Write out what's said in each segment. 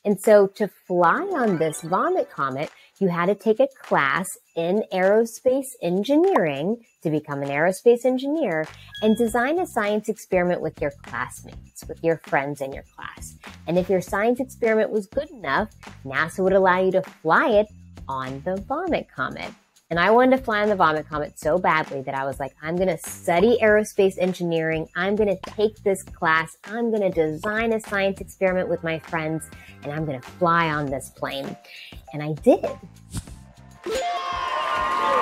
And so to fly on this Vomit Comet, you had to take a class in aerospace engineering to become an aerospace engineer and design a science experiment with your classmates, with your friends in your class. And if your science experiment was good enough, NASA would allow you to fly it on the Vomit Comet. And I wanted to fly on the Vomit Comet so badly that I was like, I'm going to study aerospace engineering. I'm going to take this class. I'm going to design a science experiment with my friends, and I'm going to fly on this plane. And I did.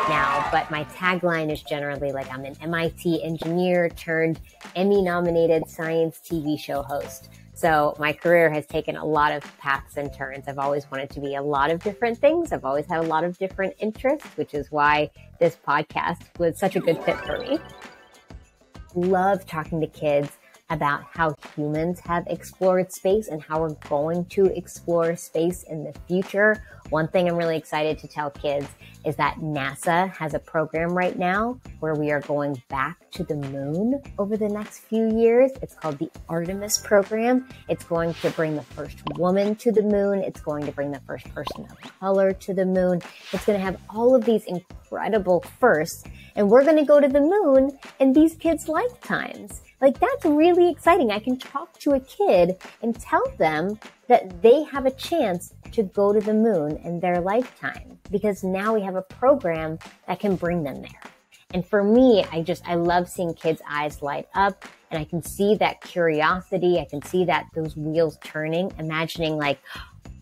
Now, but my tagline is generally like I'm an MIT engineer turned Emmy-nominated science TV show host. So my career has taken a lot of paths and turns. I've always wanted to be a lot of different things. I've always had a lot of different interests, which is why this podcast was such a good fit for me. Love talking to kids about how humans have explored space and how we're going to explore space in the future. One thing I'm really excited to tell kids is that NASA has a program right now where we are going back to the moon over the next few years. It's called the Artemis program. It's going to bring the first woman to the moon. It's going to bring the first person of color to the moon. It's going to have all of these incredible firsts, and we're going to go to the moon in these kids' lifetimes. Like, that's really exciting. I can talk to a kid and tell them that they have a chance to go to the moon in their lifetime because now we have a program that can bring them there. And for me, I love seeing kids' eyes light up, and I can see that curiosity. I can see that those wheels turning, imagining like,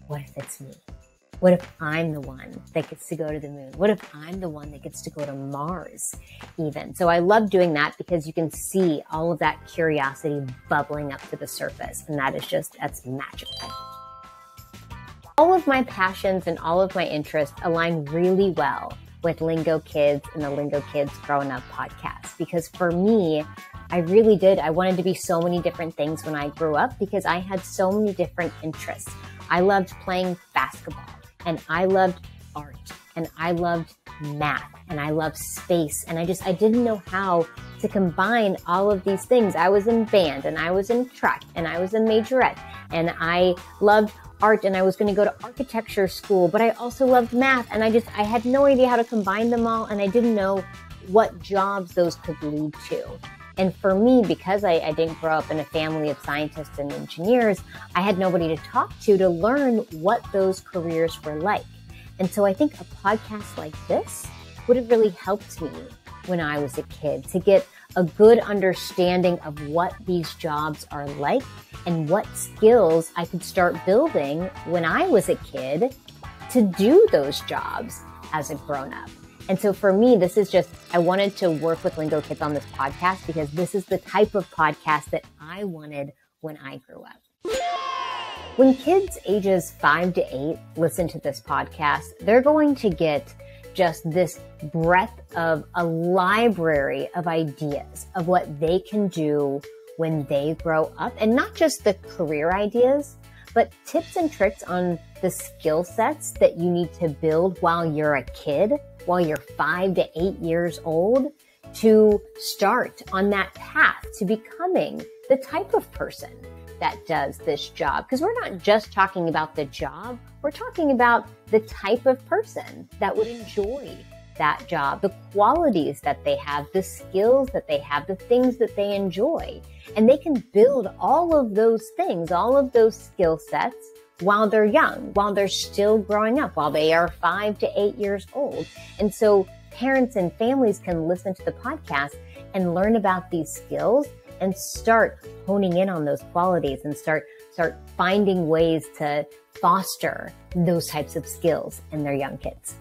what if it's me? What if I'm the one that gets to go to the moon? What if I'm the one that gets to go to Mars even? So I love doing that because you can see all of that curiosity bubbling up to the surface. And that's magical. All of my passions and all of my interests align really well with Lingo Kids and the Lingo Kids Growing Up podcast. Because for me, I wanted to be so many different things when I grew up because I had so many different interests. I loved playing basketball. And I loved art, and I loved math, and I loved space. And I didn't know how to combine all of these things. I was in band, and I was in track, and I was in majorette, and I loved art, and I was going to go to architecture school, but I also loved math. And I had no idea how to combine them all, and I didn't know what jobs those could lead to. And for me, because I didn't grow up in a family of scientists and engineers, I had nobody to talk to learn what those careers were like. And so I think a podcast like this would have really helped me when I was a kid to get a good understanding of what these jobs are like and what skills I could start building when I was a kid to do those jobs as a grown-up. And so for me, I wanted to work with Lingo Kids on this podcast because this is the type of podcast that I wanted when I grew up. When kids ages 5 to 8 listen to this podcast, they're going to get just this breadth of a library of ideas of what they can do when they grow up. And not just the career ideas, but tips and tricks on the skill sets that you need to build while you're a kid, while you're 5 to 8 years old, to start on that path to becoming the type of person that does this job. Because we're not just talking about the job, we're talking about the type of person that would enjoy that job, the qualities that they have, the skills that they have, the things that they enjoy. And they can build all of those things, all of those skill sets while they're young, while they're still growing up, while they are 5 to 8 years old. And so parents and families can listen to the podcast and learn about these skills and start honing in on those qualities and start finding ways to foster those types of skills in their young kids.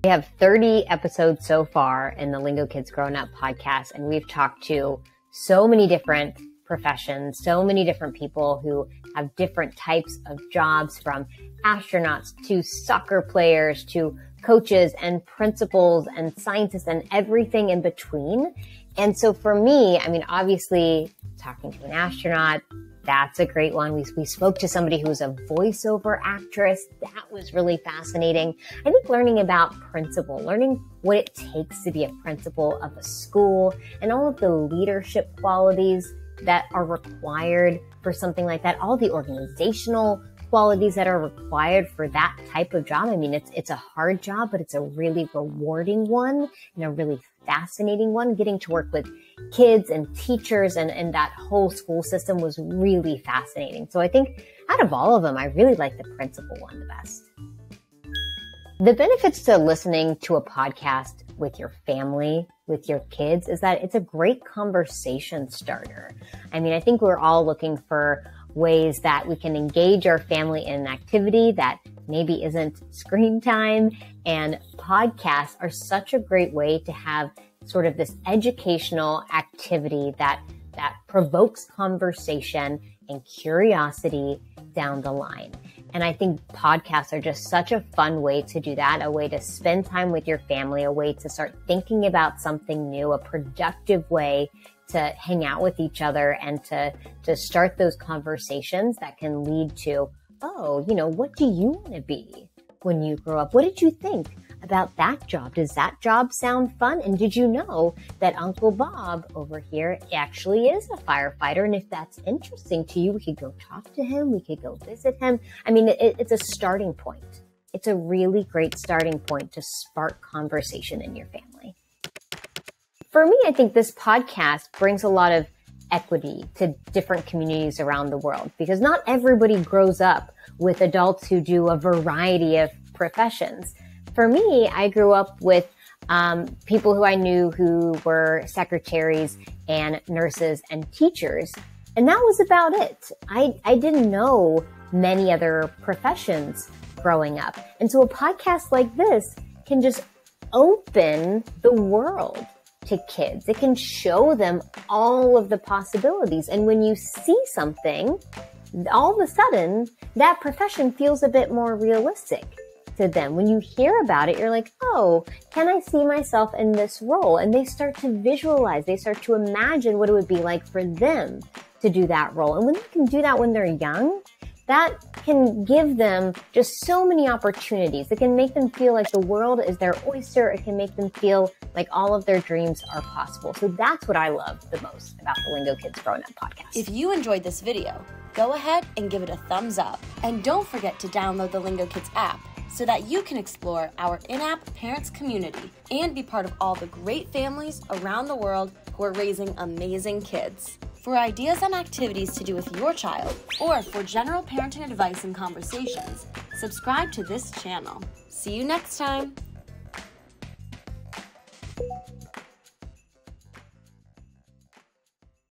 We have 30 episodes so far in the Lingo Kids Growing Up podcast, and we've talked to so many different professions, so many different people who have different types of jobs, from astronauts to soccer players to coaches and principals and scientists and everything in between. And so for me, obviously talking to an astronaut, that's a great one. We spoke to somebody who was a voiceover actress. That was really fascinating. I think learning about principal, learning what it takes to be a principal of a school and all of the leadership qualities that are required for something like that, all the organizational qualities that are required for that type of job. I mean, it's a hard job, but it's a really rewarding one and a really fascinating one. Getting to work with kids and teachers and that whole school system was really fascinating. So I think out of all of them, I really like the principal one the best. The benefits to listening to a podcast with your family, with your kids, is that it's a great conversation starter. I mean, I think we're all looking for ways that we can engage our family in an activity that maybe isn't screen time. And podcasts are such a great way to have sort of this educational activity that provokes conversation and curiosity down the line. And I think podcasts are just such a fun way to do that, a way to spend time with your family, a way to start thinking about something new, a productive way to hang out with each other and to start those conversations that can lead to, oh, what do you want to be when you grow up? What did you think about that job? Does that job sound fun? And did you know that Uncle Bob over here actually is a firefighter? And if that's interesting to you, we could go talk to him. We could go visit him. I mean, it's a starting point. It's a really great starting point to spark conversation in your family. For me, I think this podcast brings a lot of equity to different communities around the world because not everybody grows up with adults who do a variety of professions. For me, I grew up with people who I knew who were secretaries and nurses and teachers, and that was about it. I didn't know many other professions growing up. And so a podcast like this can just open the world to kids. It can show them all of the possibilities. And when you see something, all of a sudden, that profession feels a bit more realistic to them. When you hear about it, you're like, oh, can I see myself in this role? And they start to visualize, they start to imagine what it would be like for them to do that role. And when they can do that when they're young, that can give them just so many opportunities. It can make them feel like the world is their oyster. It can make them feel like all of their dreams are possible. So that's what I love the most about the Lingo Kids Growing Up podcast. If you enjoyed this video, go ahead and give it a thumbs up. And don't forget to download the Lingo Kids app so that you can explore our in-app parents community and be part of all the great families around the world who are raising amazing kids. For ideas on activities to do with your child, or for general parenting advice and conversations, subscribe to this channel. See you next time.